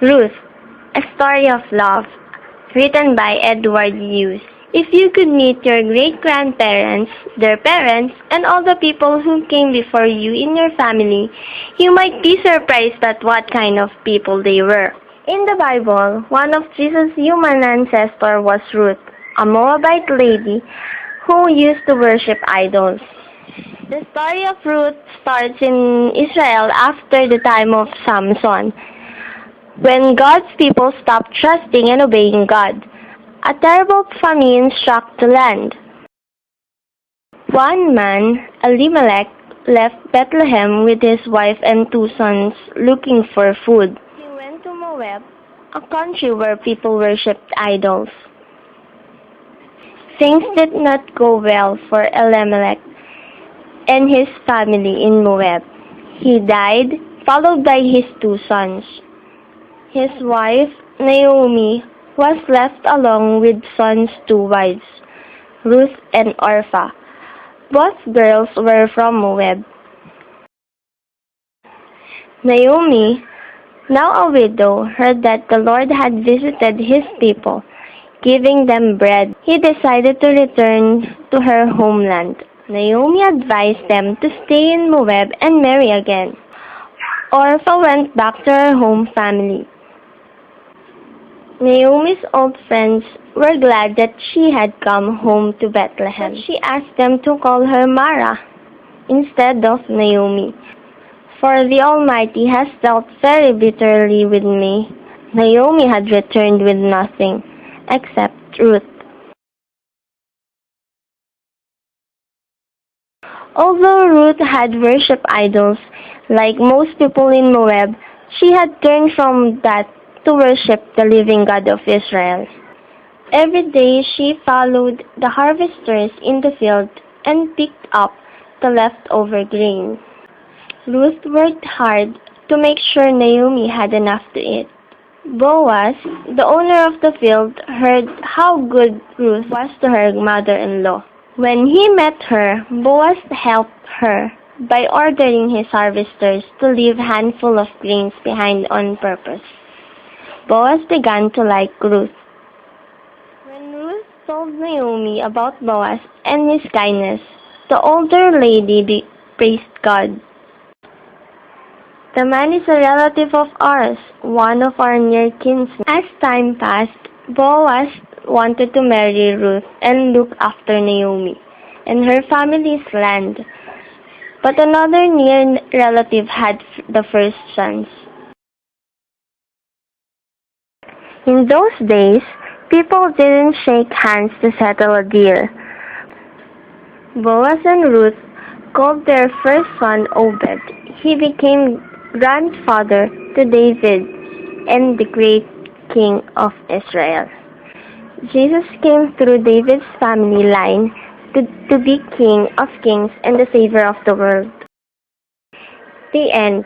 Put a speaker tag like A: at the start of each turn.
A: Ruth, a story of love, written by Edward Hughes. If you could meet your great-grandparents, their parents, and all the people who came before you in your family, you might be surprised at what kind of people they were. In the Bible, one of Jesus' human ancestors was Ruth, a Moabite lady who used to worship idols. The story of Ruth starts in Israel after the time of Samson, when God's people stopped trusting and obeying God. A terrible famine struck the land. One man, Elimelech, left Bethlehem with his wife and two sons looking for food. He went to Moab, a country where people worshipped idols. Things did not go well for Elimelech and his family in Moab. He died, followed by his two sons. His wife, Naomi, was left along with sons' two wives, Ruth and Orpah. Both girls were from Moab. Naomi, now a widow, heard that the Lord had visited his people, giving them bread. He decided to return to her homeland. Naomi advised them to stay in Moab and marry again. Orpah went back to her home family. Naomi's old friends were glad that she had come home to Bethlehem. But she asked them to call her Mara instead of Naomi. For the Almighty has dealt very bitterly with me. Naomi had returned with nothing except Ruth. Although Ruth had worshipped idols, like most people in Moab, she had turned from that to worship the living God of Israel. Every day she followed the harvesters in the field and picked up the leftover grain. Ruth worked hard to make sure Naomi had enough to eat. Boaz, the owner of the field, heard how good Ruth was to her mother-in-law. When he met her, Boaz helped her by ordering his harvesters to leave a handful of grains behind on purpose. Boaz began to like Ruth. When Ruth told Naomi about Boaz and his kindness, the older lady praised God. "The man is a relative of ours, one of our near kinsmen." As time passed, Boaz wanted to marry Ruth and look after Naomi and her family's land. But another near relative had the first chance. In those days, people didn't shake hands to settle a deal. Boaz and Ruth called their first son Obed. He became grandfather to David and the great king of Israel. Jesus came through David's family line to be King of Kings and the Savior of the world. The end.